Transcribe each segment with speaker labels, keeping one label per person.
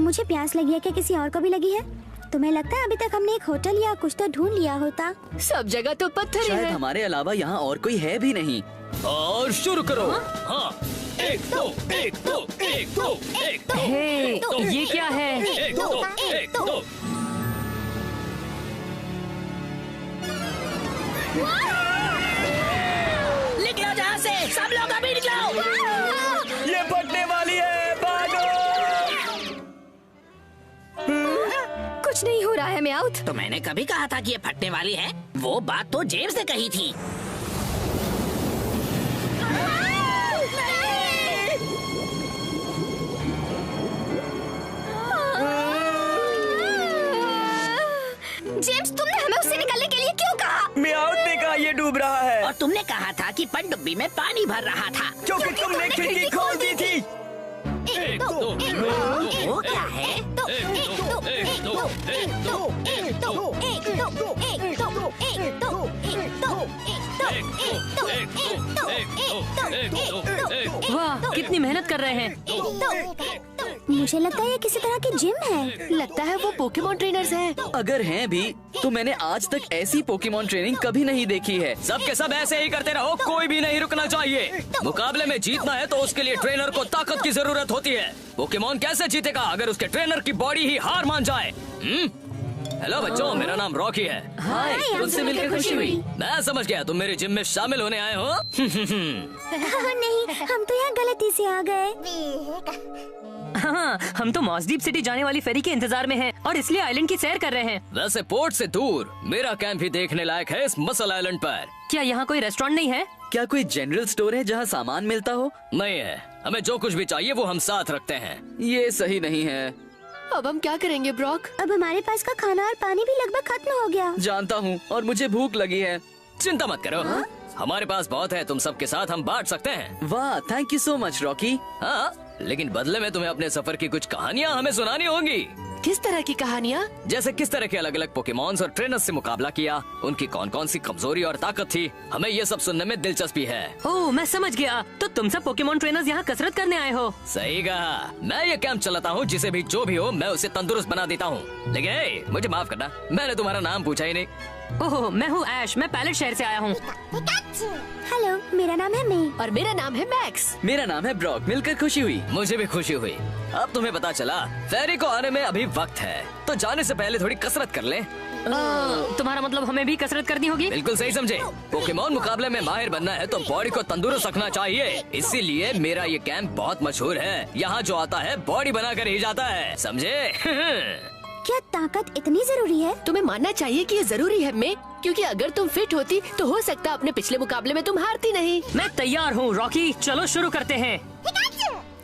Speaker 1: मुझे प्यास लगी है, क्या किसी और को भी लगी है? तुम्हें लगता है अभी तक हमने एक होटल या कुछ तो ढूंढ लिया होता?
Speaker 2: सब जगह तो पत्थर ही
Speaker 3: शायद
Speaker 2: है।
Speaker 3: हमारे अलावा यहाँ और कोई है भी नहीं।
Speaker 4: और शुरू करो। हाँ, एक दो एक दो एक दो एक दो।
Speaker 2: हे, ये क्या है?
Speaker 4: एक दो एक दो।
Speaker 5: निकलो जहाँ से, सब लोग अभी निकलो।
Speaker 4: ये फटने वाली है, भागो।
Speaker 2: कुछ नहीं हो रहा है म्याउथ।
Speaker 5: तो मैंने कभी कहा था कि ये फटने वाली है। वो बात तो जेम्स ने कही थी।
Speaker 1: जेम्स, तुमने हमें उससे निकलने के लिए क्यों कहा?
Speaker 4: म्याउथ ने कहा ये डूब रहा है।
Speaker 5: और तुमने कहा था कि पनडुब्बी में पानी भर रहा था।
Speaker 4: क्योंकि तुमने खिड़की खोल दी थी।
Speaker 1: एक दो एक दो
Speaker 5: वो क्या है?
Speaker 1: एक दो एक दो एक दो एक दो एक दो एक दो एक दो एक दो एक दो एक दो एक दो।
Speaker 2: वाह, कितनी मेहनत कर रहे हैं।
Speaker 1: मुझे लगता है ये किसी तरह की जिम है।
Speaker 2: लगता है वो पोकेमॉन ट्रेनर्स हैं।
Speaker 3: अगर हैं भी तो मैंने आज तक ऐसी पोकेमॉन ट्रेनिंग कभी नहीं देखी है।
Speaker 4: सबके सब ऐसे ही करते रहो, कोई भी नहीं रुकना चाहिए। मुकाबले में जीतना है तो उसके लिए ट्रेनर को ताकत की जरूरत होती है। पोकेमॉन कैसे जीतेगा अगर उसके ट्रेनर की बॉडी ही हार मान जाए? हेलो बच्चों, मेरा नाम रॉकी है।
Speaker 3: हाय, तुमसे मिलकर खुशी हुई।
Speaker 4: मैं समझ गया तुम मेरे जिम में शामिल होने आए हो।
Speaker 1: नहीं, हम तो यहाँ गलती से आ गए।
Speaker 2: हाँ, हम तो मॉसडीप सिटी जाने वाली फेरी के इंतजार में हैं और इसलिए आइलैंड की सैर कर रहे हैं।
Speaker 4: वैसे पोर्ट से दूर मेरा कैंप भी देखने लायक है इस मसल आइलैंड पर।
Speaker 2: क्या यहाँ कोई रेस्टोरेंट नहीं है?
Speaker 3: क्या कोई जनरल स्टोर है जहाँ सामान मिलता हो?
Speaker 4: नहीं है, हमें जो कुछ भी चाहिए वो हम साथ रखते हैं।
Speaker 3: ये सही नहीं है।
Speaker 2: अब हम क्या करेंगे ब्रॉक?
Speaker 1: अब हमारे पास का खाना और पानी भी लगभग खत्म हो गया।
Speaker 3: जानता हूँ, और मुझे भूख लगी है।
Speaker 4: चिंता मत करो, हमारे पास बहुत है, तुम सबके साथ हम बांट सकते हैं।
Speaker 3: वाह, thank you so much Rocky.
Speaker 4: हाँ, लेकिन बदले में तुम्हें अपने सफर की कुछ कहानियाँ हमें सुनानी होंगी।
Speaker 2: किस तरह की कहानियाँ?
Speaker 4: जैसे किस तरह के अलग अलग पोकेमॉन्स और ट्रेनर्स से मुकाबला किया, उनकी कौन कौन सी कमजोरी और ताकत थी। हमें ये सब सुनने में दिलचस्पी है।
Speaker 2: ओह, मैं समझ गया। तो तुम सब पोकेमॉन ट्रेनर्स यहाँ कसरत करने आए हो?
Speaker 4: सही कहा, मैं ये कैंप चलाता हूँ, जिसे भी जो भी हो मैं उसे तंदुरुस्त बना देता हूँ। लेकिन ए, मुझे माफ करना, मैंने तुम्हारा नाम पूछा ही नहीं।
Speaker 2: ओह, मैं हूँ ऐश, मैं पैलेट शहर से आया हूँ।
Speaker 1: हेलो, मेरा नाम है मे।
Speaker 2: और मेरा नाम है मैक्स।
Speaker 3: मेरा नाम है ब्रॉक, मिलकर खुशी हुई।
Speaker 4: मुझे भी खुशी हुई। अब तुम्हें पता चला फेरी को आने में अभी वक्त है, तो जाने से पहले थोड़ी कसरत कर लें।
Speaker 2: तुम्हारा मतलब हमें भी कसरत करनी होगी?
Speaker 4: बिल्कुल सही समझे। पोकेमॉन मुकाबले में माहिर बनना है तो बॉडी को तंदुरुस्त रखना चाहिए। इसीलिए मेरा ये कैंप बहुत मशहूर है। यहाँ जो आता है बॉडी बनाकर ही जाता है, समझे?
Speaker 1: क्या ताकत इतनी जरूरी है?
Speaker 2: तुम्हें मानना चाहिए कि ये जरूरी है मैं, क्योंकि अगर तुम फिट होती तो हो सकता है अपने पिछले मुकाबले में तुम हारती नहीं। मैं तैयार हूँ रॉकी, चलो शुरू करते हैं।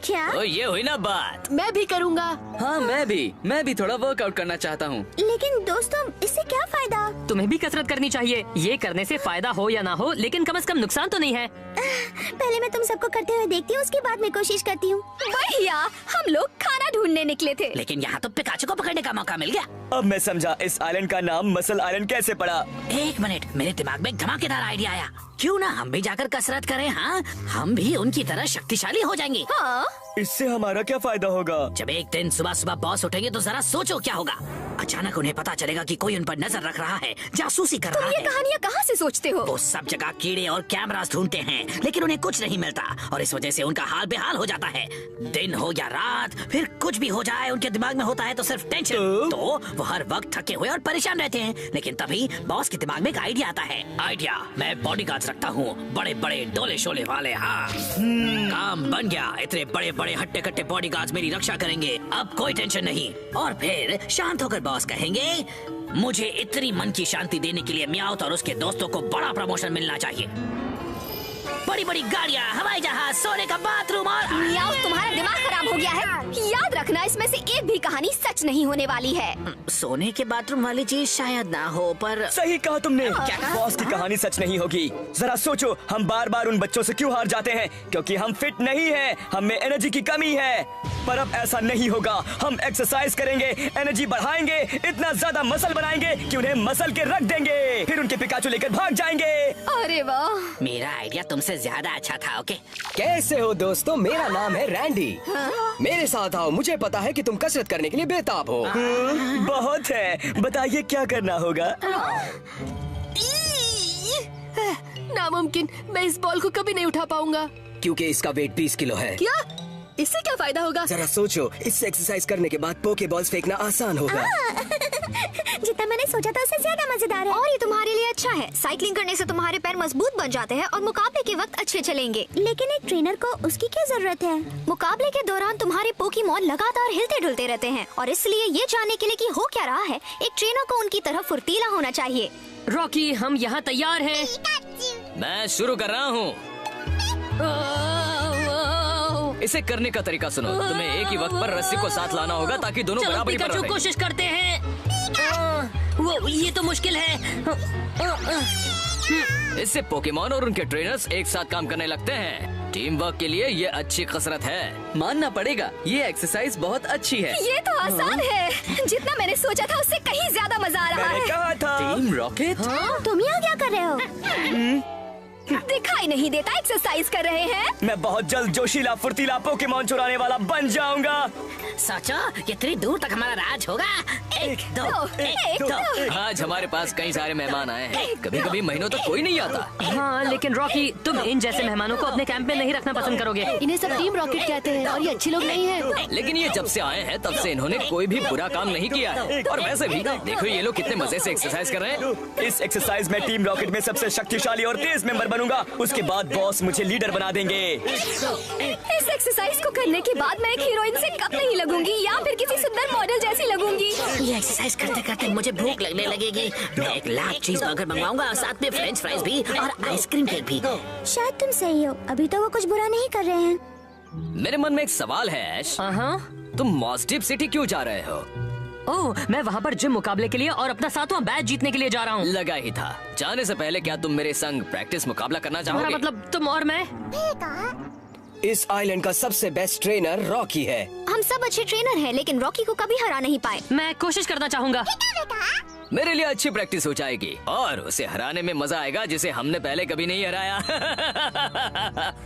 Speaker 1: क्या?
Speaker 4: तो ये हुई ना बात।
Speaker 2: मैं भी करूँगा।
Speaker 3: हाँ, मैं भी थोड़ा वर्कआउट करना चाहता हूँ।
Speaker 1: लेकिन दोस्तों, इससे क्या फायदा?
Speaker 2: तुम्हें भी कसरत करनी चाहिए। ये करने से फायदा हो या ना हो, लेकिन कम से कम नुकसान तो नहीं है।
Speaker 1: पहले मैं तुम सबको करते हुए देखती हूँ, उसके बाद मैं कोशिश करती हूँ।
Speaker 6: भैया, हम लोग खाना ढूंढने निकले थे।
Speaker 5: लेकिन यहाँ तो पिकाचू को पकड़ने का मौका मिल गया।
Speaker 4: अब मैं समझा इस आइलैंड का नाम मसल आइलैंड कैसे पड़ा।
Speaker 5: एक मिनट, मेरे दिमाग में एक धमाकेदार आइडिया आया। क्यों ना हम भी जाकर कसरत करें? हाँ, हम भी उनकी तरह शक्तिशाली हो जाएंगे।
Speaker 6: हाँ,
Speaker 4: इससे हमारा क्या फायदा होगा?
Speaker 5: जब एक दिन सुबह सुबह बॉस उठेंगे तो जरा सोचो क्या होगा। अचानक उन्हें पता चलेगा कि कोई उन पर नजर रख रहा है, जासूसी कर
Speaker 6: तुम
Speaker 5: रहा
Speaker 6: ये
Speaker 5: है।
Speaker 6: कहानियाँ कहाँ से सोचते हो?
Speaker 5: वो सब जगह कीड़े और कैमरास ढूंढते हैं, लेकिन उन्हें कुछ नहीं मिलता और इस वजह से उनका हाल बेहाल हो जाता है। दिन हो या रात, फिर कुछ भी हो जाए, उनके दिमाग में होता है तो सिर्फ टेंशन। तो वो हर वक्त थके हुए और परेशान रहते हैं। लेकिन तभी बॉस के दिमाग में एक आइडिया आता है। आइडिया, मैं बॉडीगार्ड्स रखता हूँ, बड़े बड़े डोले शोले वाले। हाँ, काम बन गया। इतने बड़े बड़े हट्टे कट्टे बॉडीगार्ड्स मेरी रक्षा करेंगे, अब कोई टेंशन नहीं। और फिर शांत होकर बॉस कहेंगे, मुझे इतनी मन की शांति देने के लिए म्याउथ और उसके दोस्तों को बड़ा प्रमोशन मिलना चाहिए। बड़ी बड़ी गाड़ियाँ, हवाई जहाज, सोने का बाथरूम और
Speaker 6: मियाओ, तुम्हारा दिमाग खराब हो गया है। याद रखना, इसमें से एक भी कहानी सच नहीं होने वाली है।
Speaker 5: सोने के बाथरूम वाली चीज शायद ना हो, पर
Speaker 4: सही कहा तुमने।
Speaker 5: क्या कहा?
Speaker 4: बॉस की कहानी सच नहीं होगी। जरा सोचो, हम बार बार उन बच्चों से क्यों हार जाते हैं? क्योंकि हम फिट नहीं हैं, हम में एनर्जी की कमी है। पर अब ऐसा नहीं होगा। हम एक्सरसाइज करेंगे, एनर्जी बढ़ाएंगे, इतना ज्यादा मसल बनाएंगे कि उन्हें मसल के रख देंगे। फिर उनके पिकाचू लेकर भाग जाएंगे।
Speaker 6: अरे वाह,
Speaker 5: मेरा आइडिया तुमसे ज्यादा अच्छा था। ओके
Speaker 7: कैसे हो दोस्तों, मेरा नाम है रैंडी। मेरे साथ आओ, मुझे पता है कि तुम कसरत करने के लिए बेताब हो।
Speaker 4: बहुत है, बताइए क्या करना होगा।
Speaker 2: नामुमकिन, मैं इस बॉल को कभी नहीं उठा पाऊंगा।
Speaker 7: क्योंकि इसका वेट 20 किलो है।
Speaker 2: क्या? इससे क्या फायदा होगा?
Speaker 7: जरा सोचो, इससे एक्सरसाइज करने के बाद पोके बॉल्स फेंकना आसान होगा।
Speaker 1: जितना मैंने सोचा था उससे ज्यादा मजेदार है। और ये तुम्हारे लिए अच्छा है। साइकिलिंग करने से तुम्हारे पैर मजबूत बन जाते हैं और मुकाबले के वक्त अच्छे चलेंगे। लेकिन एक ट्रेनर को उसकी क्या जरूरत है? मुकाबले के दौरान तुम्हारे पोकेमॉन लगातार हिलते डुलते रहते हैं और इसलिए ये जानने के लिए कि हो क्या रहा है, एक ट्रेनर को उनकी तरह फुर्तीला होना चाहिए।
Speaker 2: रॉकी, हम यहाँ तैयार हैं।
Speaker 3: मैं शुरू कर रहा हूँ। इसे करने का तरीका सुनो। तुम्हें एक ही वक्त पर रस्सी को साथ लाना होगा ताकि दोनों
Speaker 2: चलो
Speaker 3: बराबरी पर
Speaker 2: पिकाचू,
Speaker 3: रहें।
Speaker 2: कोशिश करते हैं। वो ये तो मुश्किल है।
Speaker 3: इससे पोकेमॉन और उनके ट्रेनर्स एक साथ काम करने लगते हैं। टीम वर्क के लिए ये अच्छी कसरत है।
Speaker 8: मानना पड़ेगा, ये एक्सरसाइज बहुत अच्छी है।
Speaker 6: ये तो आसान है। जितना मैंने सोचा था उससे कहीं ज्यादा मजा आ रहा
Speaker 4: मैंने
Speaker 6: है।
Speaker 4: कहा था।
Speaker 8: Team rocket.
Speaker 1: तुम यहाँ क्या कर रहे हो?
Speaker 6: दिखाई नहीं देता एक्सरसाइज कर रहे हैं।
Speaker 4: मैं बहुत जल्द जोशीला फुर्तीला पोकेमॉन चुराने वाला बन जाऊंगा।
Speaker 5: सोचो कितनी दूर तक हमारा राज होगा। एक दो एक दो।
Speaker 3: आज हमारे पास कई सारे मेहमान आए हैं। कभी कभी महीनों तक कोई नहीं आता।
Speaker 2: हाँ, लेकिन रॉकी, तुम इन जैसे मेहमानों को अपने कैंप में नहीं रखना पसंद करोगे। इन्हें सब टीम रॉकेट कहते हैं और ये अच्छे लोग नहीं हैं।
Speaker 3: लेकिन ये जब से आए हैं तब से इन्होंने कोई भी बुरा काम नहीं किया है। और वैसे भी देखो ये लोग कितने मजे से एक्सरसाइज कर रहे हैं।
Speaker 4: इस एक्सरसाइज में टीम रॉकेट में सबसे शक्तिशाली और तेज मेंबर बनूंगा। उसके बाद बॉस मुझे लीडर बना देंगे।
Speaker 6: इस एक्सरसाइज को करने के बाद मैं एक हीरोइन से कम नहीं लगूंगी या फिर किसी सुंदर मॉडल जैसी लगूंगी।
Speaker 5: ये एक्सरसाइज करते करते मुझे भूख लगने लगेगी। मैं एक लार्ज चीज बर्गर मंगवाऊंगा, साथ में फ्रेंच फ्राइज भी और आइसक्रीम केक भी।
Speaker 1: शायद तुम सही हो, अभी तो वो कुछ बुरा नहीं कर रहे हैं।
Speaker 3: मेरे मन में एक सवाल है ऐश। तुम मॉस्टिप सिटी क्यों जा रहे हो?
Speaker 2: ओह, मैं वहाँ पर जिम मुकाबले के लिए और अपना 7वां बैच जीतने के लिए जा रहा हूँ।
Speaker 3: लगा ही था। जाने से पहले क्या तुम मेरे संग प्रैक्टिस मुकाबला करना
Speaker 2: हमारा
Speaker 3: चाहोगे?
Speaker 2: मतलब तुम और मैं।
Speaker 7: इस आइलैंड का सबसे बेस्ट ट्रेनर रॉकी है।
Speaker 1: हम सब अच्छे ट्रेनर हैं, लेकिन रॉकी को कभी हरा नहीं पाए।
Speaker 2: मैं कोशिश करना चाहूँगा।
Speaker 3: मेरे लिए अच्छी प्रैक्टिस हो जाएगी और उसे हराने में मजा आएगा जिसे हमने पहले कभी नहीं हराया।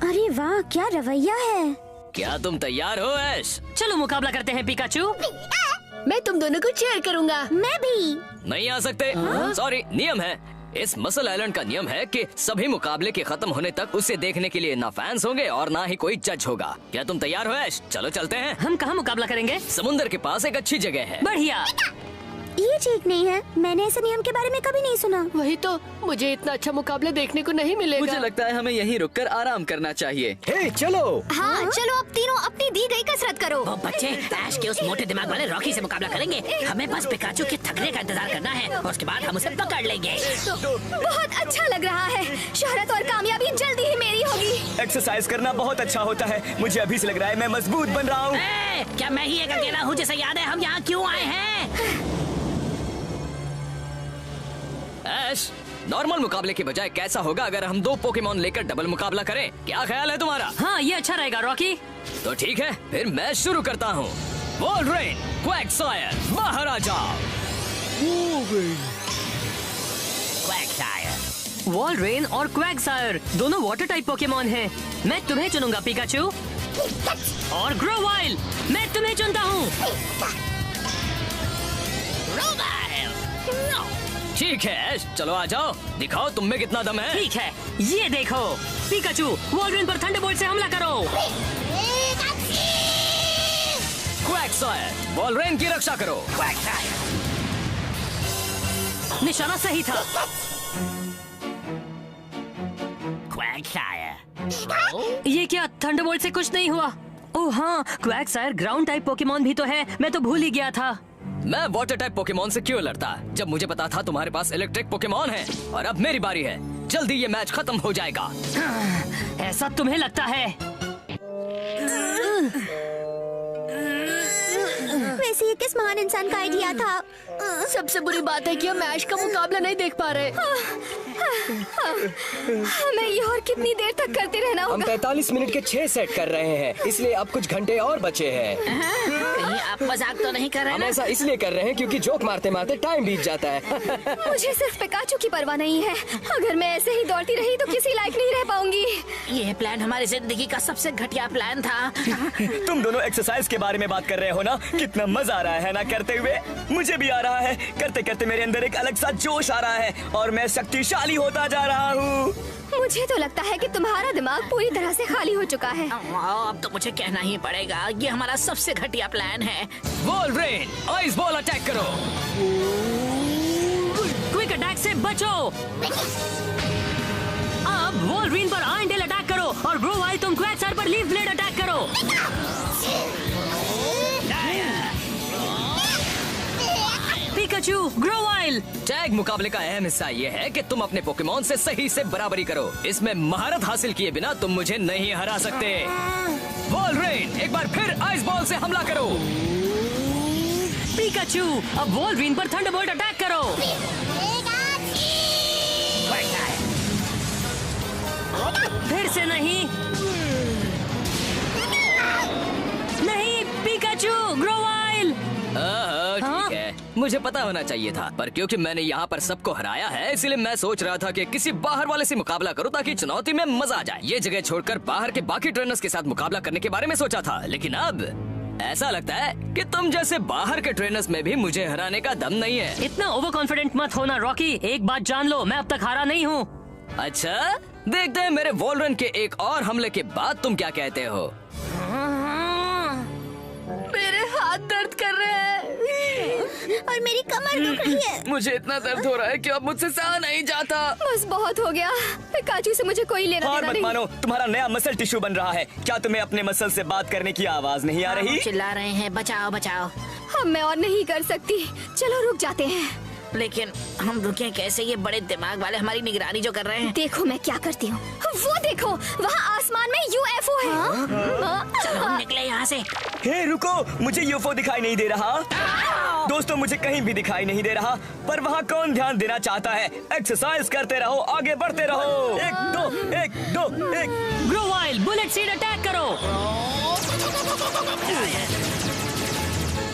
Speaker 1: अरे वाह, क्या रवैया है।
Speaker 3: क्या तुम तैयार हो ऐश?
Speaker 2: चलो मुकाबला करते हैं पिकाचू। मैं तुम दोनों को चीयर करूँगा।
Speaker 1: मैं भी।
Speaker 3: नहीं आ सकते। सॉरी, नियम है। इस मसल आइलैंड का नियम है कि सभी मुकाबले के खत्म होने तक उसे देखने के लिए ना फैंस होंगे और ना ही कोई जज होगा। क्या तुम तैयार हो ऐश? चलो चलते हैं।
Speaker 2: हम कहाँ मुकाबला करेंगे?
Speaker 3: समुंदर के पास एक अच्छी जगह है।
Speaker 2: बढ़िया।
Speaker 1: ये ठीक नहीं है, मैंने ऐसे नियम के बारे में कभी नहीं सुना।
Speaker 2: वही तो, मुझे इतना अच्छा मुकाबला देखने को नहीं मिलेगा।
Speaker 8: मुझे लगता है हमें यहीं रुककर आराम करना चाहिए।
Speaker 7: हे चलो।
Speaker 1: हाँ, चलो अब तीनों अपनी दी गई कसरत करो।
Speaker 5: वो बच्चे ऐश के उस मोटे दिमाग वाले रॉकी से मुकाबला करेंगे। हमें बस पिकाचू के थकने का इंतजार करना है और उसके बाद हम उसे पकड़ लेंगे।
Speaker 6: बहुत अच्छा लग रहा है। शोहरत और कामयाबी जल्दी ही मेरी होगी।
Speaker 4: एक्सरसाइज करना बहुत अच्छा होता है। मुझे अभी से लग रहा है मैं मजबूत बन रहा हूँ।
Speaker 5: क्या मैं ही एक अकेला हूँ जिसे याद है हम यहाँ क्यों आए हैं?
Speaker 3: ऐश, नॉर्मल मुकाबले के बजाय कैसा होगा अगर हम 2 पोकेमॉन लेकर डबल मुकाबला करें? क्या ख्याल है तुम्हारा?
Speaker 2: हाँ, ये अच्छा रहेगा रॉकी।
Speaker 3: तो ठीक है, फिर मैं शुरू करता हूँ। वोल्डरेन, क्वैकसायर, बाहर आ जाओ।
Speaker 5: क्वैकसायर।
Speaker 2: वॉल्डरेन और क्वैकसायर दोनों वाटर टाइप पोकेमॉन हैं। मैं तुम्हें चुनूंगा पिकाचू। और ग्रोवाइल, मैं तुम्हें चुनता हूँ।
Speaker 3: ठीक है ऐश, चलो आ जाओ, दिखाओ तुम में कितना दम है।
Speaker 2: ठीक है, ये देखो पिकाचू, वॉल्डरेन पर थंडरबोल्ट से हमला करो।
Speaker 3: क्वैकसायर, वोल्डरेन की रक्षा करो।
Speaker 2: निशाना सही था।
Speaker 5: क्वैकसायर।
Speaker 2: ये क्या, थंडरबोल्ट से कुछ नहीं हुआ? ओह हाँ, क्वैकसायर ग्राउंड टाइप पोकेमॉन भी तो है। मैं तो भूल ही गया था।
Speaker 3: मैं वाटर टाइप पोकेमॉन से क्यों लड़ता जब मुझे पता था तुम्हारे पास इलेक्ट्रिक पोकेमॉन है। और अब मेरी बारी है। जल्दी ये मैच खत्म हो जाएगा।
Speaker 2: ऐसा तुम्हें लगता है?
Speaker 1: वैसे ये किस महान इंसान का आइडिया था?
Speaker 2: सबसे बुरी बात है कि हम मैच का मुकाबला नहीं देख पा रहे।
Speaker 6: हमें ये और कितनी देर तक करते रहना
Speaker 7: हम
Speaker 6: होगा?
Speaker 7: 45 मिनट के 6 सेट कर रहे हैं, इसलिए अब कुछ घंटे और बचे हैं।
Speaker 5: कहीं आप मजाक तो नहीं कर रहे
Speaker 7: हम
Speaker 5: ना?
Speaker 7: ऐसा इसलिए कर रहे हैं क्योंकि जोक मारते मारते टाइम बीत जाता है।
Speaker 6: मुझे सिर्फ पिकाचू की परवाह नहीं है। अगर मैं ऐसे ही दौड़ती रही तो किसी लायक नहीं रह पाऊंगी।
Speaker 5: ये प्लान हमारी जिंदगी का सबसे घटिया प्लान था।
Speaker 4: तुम दोनों एक्सरसाइज के बारे में बात कर रहे हो ना, कितना मजा आ रहा है ना करते हुए। मुझे भी आ रहा है, करते करते मेरे अंदर एक अलग सा जोश आ रहा है और मैं शक्तिशाली होता जा रहा हूँ।
Speaker 6: मुझे तो लगता है कि तुम्हारा दिमाग पूरी तरह से खाली हो चुका है।
Speaker 5: अब तो मुझे कहना ही पड़ेगा, ये हमारा सबसे घटिया प्लान है।
Speaker 3: वोल्वरेन, आइस बॉल अटैक करो।
Speaker 2: क्विक अटैक से बचो। अब वोल्वरीन पर आयरन टेल अटैक करो और ग्रोवाइल तुम क्वैक्सर पर लीफ ब्लेड अटैक करो। Pikachu, Grovyle.
Speaker 3: टैग मुकाबले का अहम हिस्सा ये है कि तुम अपने पोकेमॉन से सही से बराबरी करो। इसमें महारत हासिल किए बिना तुम मुझे नहीं हरा सकते। वोल्वरेन, एक बार फिर आइस बॉल से हमला करो।
Speaker 2: पिकाचू, अब वोल्वरीन पर थंडरबोल्ट अटैक करो। फिर से नहीं। नहीं, पिकाचू, ग्रोवाइल।
Speaker 3: ठीक है, मुझे पता होना चाहिए था, पर क्योंकि मैंने यहाँ पर सबको हराया है, इसलिए मैं सोच रहा था कि किसी बाहर वाले से मुकाबला करूँ ताकि चुनौती में मजा आ जाए। ये जगह छोड़कर बाहर के बाकी ट्रेनर्स के साथ मुकाबला करने के बारे में सोचा था, लेकिन अब ऐसा लगता है कि तुम जैसे बाहर के ट्रेनर्स में भी मुझे हराने का दम नहीं है।
Speaker 2: इतना ओवर कॉन्फिडेंट मत होना रॉकी। एक बात जान लो, मैं अब तक हारा नहीं हूँ।
Speaker 3: अच्छा, देखते हैं मेरे वोल्वरेन के एक और हमले के बाद तुम क्या कहते हो।
Speaker 2: मेरे हाथ दर्द कर रहे हैं
Speaker 1: और मेरी कमर दुख रही है।
Speaker 8: मुझे इतना दर्द हो रहा है कि अब मुझसे सहा नहीं जाता।
Speaker 6: बस बहुत हो गया। पिकाचू से मुझे कोई लेना
Speaker 4: हार
Speaker 6: देना
Speaker 4: मत
Speaker 6: नहीं।
Speaker 4: मानो, तुम्हारा नया मसल टिश्यू बन रहा है। क्या तुम्हें अपने मसल से बात करने की आवाज नहीं आ रही?
Speaker 5: चिल्ला रहे हैं, बचाओ बचाओ।
Speaker 6: अब मैं और नहीं कर सकती। चलो रुक जाते हैं।
Speaker 5: लेकिन हम रुके कैसे? ये बड़े दिमाग वाले हमारी निगरानी जो कर रहे हैं।
Speaker 6: देखो मैं क्या करती हूँ। वो देखो, वहाँ आसमान में यूएफओ है।
Speaker 5: चलो हम निकले यहाँ से।
Speaker 4: हे रुको, मुझे यूएफओ दिखाई नहीं दे रहा। दोस्तों, मुझे कहीं भी दिखाई नहीं दे रहा, पर वहाँ कौन ध्यान देना चाहता है? एक्सरसाइज करते रहो, आगे बढ़ते रहो। 1 2 1 2 1।
Speaker 2: ग्रोवाइल, बुलेट सीड अटैक करो।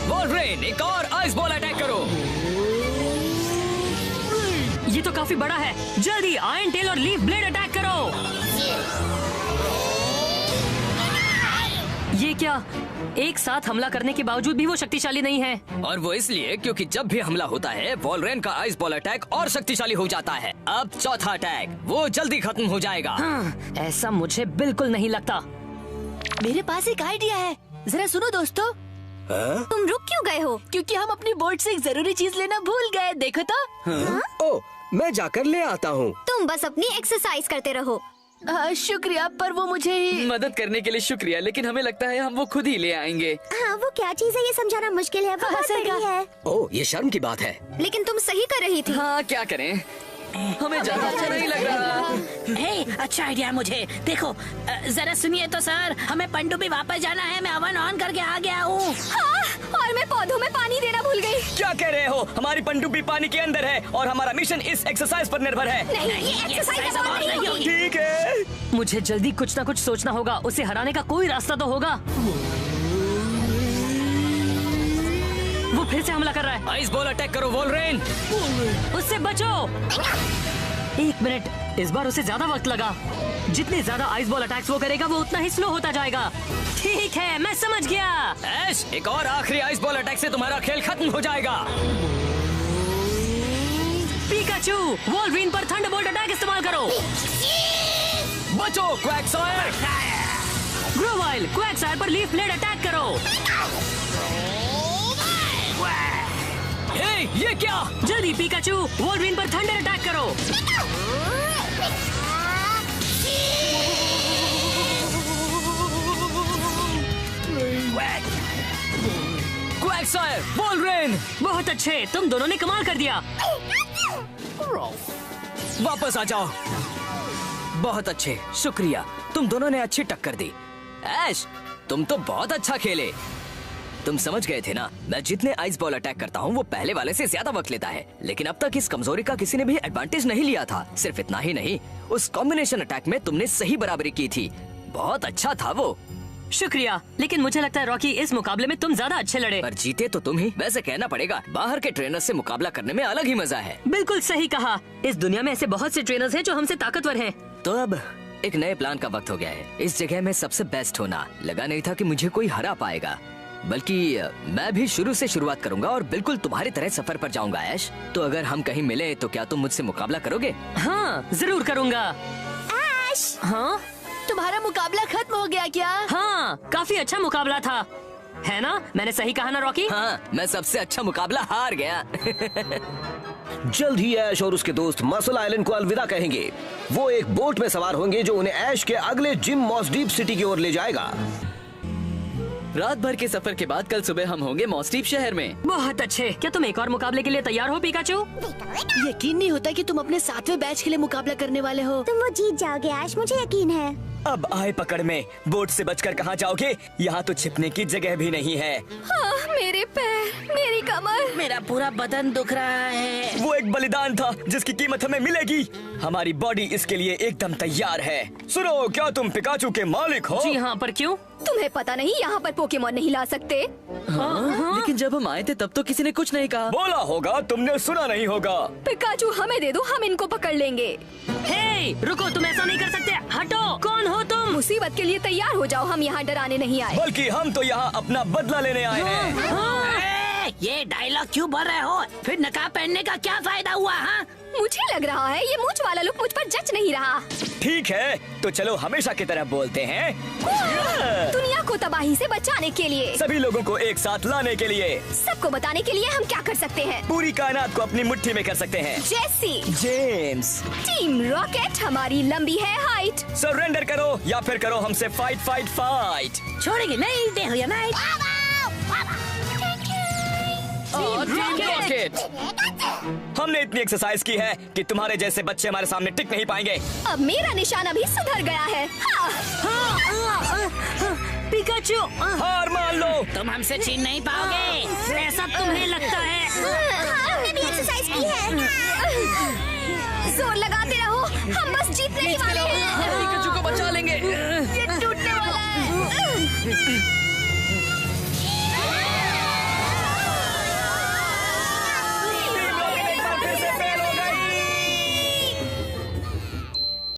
Speaker 3: वोल्वरेन, एक और आइस बॉल अटैक करो।
Speaker 2: ये तो काफी बड़ा है। जल्दी आयरन टेल और लीफ ब्लेड अटैक करो। ये क्या? एक साथ हमला करने के बावजूद भी वो शक्तिशाली नहीं है।
Speaker 3: और वो इसलिए क्योंकि जब भी हमला होता है वोल्वरेन का आइस बॉल अटैक और शक्तिशाली हो जाता है। अब चौथा अटैक, वो जल्दी खत्म हो जाएगा।
Speaker 2: हाँ, ऐसा मुझे बिल्कुल नहीं लगता।
Speaker 6: मेरे पास एक आइडिया है, जरा सुनो दोस्तों।
Speaker 1: तुम रुक क्यों गए हो?
Speaker 6: क्योंकि हम अपनी बोट से एक जरूरी चीज लेना भूल गए। देखो तो।
Speaker 7: ओ, मैं जाकर ले आता हूँ।
Speaker 1: तुम बस अपनी एक्सरसाइज करते रहो।
Speaker 6: शुक्रिया, पर वो मुझे ही।
Speaker 8: मदद करने के लिए शुक्रिया, लेकिन हमें लगता है हम वो खुद ही ले आएंगे।
Speaker 1: हाँ, वो क्या चीज है ये समझाना मुश्किल है। वो बहुत
Speaker 6: सही
Speaker 1: बड़ी
Speaker 6: कहा।
Speaker 1: है।
Speaker 7: ओ, ये शर्म की बात है।
Speaker 1: लेकिन तुम सही कर रही थी।
Speaker 8: हाँ, क्या करें, हमें ज्यादा अच्छा नहीं लग रहा।
Speaker 5: हे, अच्छा आइडिया मुझे। देखो, जरा सुनिए तो सर, हमें पनडुब्बी वापस जाना है। मैं अवन ऑन करके आ गया हूँ।
Speaker 6: हाँ, और मैं पौधों में पानी देना भूल गई।
Speaker 4: क्या कह रहे हो? हमारी पनडुब्बी पानी के अंदर है और हमारा मिशन इस एक्सरसाइज पर निर्भर है।
Speaker 1: नहीं, ये एक्सरसाइज अब और नहीं होगी।
Speaker 4: ठीक है।
Speaker 2: मुझे जल्दी कुछ ना कुछ सोचना होगा। उसे हराने का कोई रास्ता तो होगा। वो फिर से हमला कर रहा है।
Speaker 3: आइस बॉल अटैक करो वोल्वरेन।
Speaker 2: उससे बचो। 1 मिनट, इस बार उसे ज्यादा वक्त लगा। जितने ज्यादा आइस बॉल अटैक्स वो करेगा वो उतना ही स्लो होता जाएगा। ठीक है, मैं समझ गया।
Speaker 3: ऐश, एक और आखिरी आइस बॉल अटैक से तुम्हारा खेल खत्म हो जाएगा।
Speaker 2: पिकाचू, वोल्वरीन पर थंडरबोल्ट अटैक इस्तेमाल करो।
Speaker 3: बचो क्वैक्सायर।
Speaker 2: ग्रोवाइल, क्वैक्सायर पर लीफ ब्लेड अटैक करो।
Speaker 3: हे, ये क्या?
Speaker 2: जल्दी पिकाचू, वोल्वरीन पर थंडर अटैक करो।
Speaker 3: क्वैक्सायर, वोल्वरेन,
Speaker 2: बहुत अच्छे, तुम दोनों ने कमाल कर दिया।
Speaker 3: वापस आ जाओ। बहुत अच्छे, शुक्रिया, तुम दोनों ने अच्छी टक्कर दी। ऐश, तुम तो बहुत अच्छा खेले। तुम समझ गए थे ना, मैं जितने आइस बॉल अटैक करता हूँ वो पहले वाले से ज्यादा वक्त लेता है, लेकिन अब तक इस कमजोरी का किसी ने भी एडवांटेज नहीं लिया था। सिर्फ इतना ही नहीं, उस कॉम्बिनेशन अटैक में तुमने सही बराबरी की थी। बहुत अच्छा था वो।
Speaker 2: शुक्रिया, लेकिन मुझे लगता है रॉकी, इस मुकाबले में तुम ज्यादा अच्छे लड़े।
Speaker 3: पर जीते तो तुम ही। वैसे कहना पड़ेगा, बाहर के ट्रेनर से मुकाबला करने में अलग ही मजा है।
Speaker 2: बिल्कुल सही कहा। इस दुनिया में ऐसे बहुत से ट्रेनर्स हैं जो हमसे ताकतवर हैं।
Speaker 3: तो अब एक नए प्लान का वक्त हो गया है। इस जगह में सबसे बेस्ट होना। लगा नहीं था कि मुझे कोई हरा पाएगा, बल्कि मैं भी शुरू से शुरुआत करूंगा और बिल्कुल तुम्हारी तरह सफर पर जाऊंगा ऐश। तो अगर हम कहीं मिले तो क्या तुम मुझसे मुकाबला करोगे?
Speaker 2: हाँ, जरूर करूँगा।
Speaker 1: ऐश,
Speaker 2: हाँ
Speaker 6: तुम्हारा मुकाबला खत्म हो गया क्या?
Speaker 2: हाँ, काफी अच्छा मुकाबला था, है ना? मैंने सही कहा ना रॉकी?
Speaker 3: हाँ, मैं सबसे अच्छा मुकाबला हार गया।
Speaker 9: जल्द ही ऐश और उसके दोस्त मसल आइलैंड को अलविदा कहेंगे। वो एक बोट में सवार होंगे जो उन्हें ऐश के अगले जिम मॉस डीप सिटी की ओर ले जाएगा।
Speaker 8: रात भर के सफर के बाद कल सुबह हम होंगे मॉस्टीप शहर में।
Speaker 2: बहुत अच्छे। क्या तुम एक और मुकाबले के लिए तैयार हो पिकाचू?
Speaker 6: यकीन नहीं होता कि तुम अपने 7वें बैच के लिए मुकाबला करने वाले हो।
Speaker 1: तुम वो जीत जाओगे ऐश, मुझे यकीन है।
Speaker 4: अब आए पकड़ में। बोट से बचकर कहाँ जाओगे? यहाँ तो छिपने की जगह भी नहीं है।
Speaker 6: हाँ, मेरे पैर, मेरी कमर।
Speaker 5: मेरा पूरा बदन दुख रहा है।
Speaker 4: वो एक बलिदान था जिसकी कीमत हमें मिलेगी। हमारी बॉडी इसके लिए एकदम तैयार है। सुनो, क्या तुम पिकाचू के मालिक हो?
Speaker 2: जी हाँ, पर क्यों?
Speaker 6: तुम्हें पता नहीं यहाँ पर पोकेमॉन नहीं ला सकते?
Speaker 8: लेकिन जब हम आए थे तब तो किसी ने कुछ नहीं कहा।
Speaker 4: बोला होगा, तुमने सुना नहीं होगा।
Speaker 6: पिकाचू हमें दे दो, हम इनको पकड़ लेंगे।
Speaker 2: हे, रुको, तुम ऐसा नहीं कर सकते। हटो। कौन हो तुम?
Speaker 6: मुसीबत के लिए तैयार हो जाओ, हम यहाँ डराने नहीं आए।
Speaker 4: बल्कि हम तो यहाँ अपना बदला लेने आए हैं।
Speaker 5: ये डायलॉग क्यों बोल रहे हो? फिर नकाब पहनने का क्या फायदा हुआ? हाँ,
Speaker 6: मुझे लग रहा है ये मूंछ वाला लुक मुझ पर जच नहीं रहा।
Speaker 4: ठीक है, तो चलो हमेशा की तरह बोलते हैं।
Speaker 6: दुनिया को तबाही से बचाने के लिए,
Speaker 4: सभी लोगों को एक साथ लाने के लिए,
Speaker 6: सबको बताने के लिए हम क्या कर सकते हैं?
Speaker 4: पूरी कायनात को अपनी मुट्ठी में कर सकते हैं।
Speaker 6: जैसी
Speaker 4: जेम्स,
Speaker 6: टीम रॉकेट, हमारी लंबी है हाइट।
Speaker 4: सरेंडर करो या फिर करो हमसे फाइट फाइट फाइट।
Speaker 5: छोड़ेंगे नहीं, डे हो या नाइट।
Speaker 8: रॉकेट।
Speaker 4: हमने इतनी एक्सरसाइज की है कि तुम्हारे जैसे बच्चे हमारे सामने टिक नहीं पाएंगे।
Speaker 6: अब मेरा निशाना भी सुधर गया है। हाँ।
Speaker 2: पिकाचू,
Speaker 4: हार मान लो।
Speaker 5: तुम हमसे छीन नहीं पाओगे।
Speaker 2: ऐसा तुम्हें लगता है?
Speaker 1: हमने भी एक्सरसाइज की है।
Speaker 6: जोर लगाते रहो, हम बस जीतने ही वाले हैं।
Speaker 8: पिकाचू को बचा लेंगे।
Speaker 6: ये टूटने वाला है।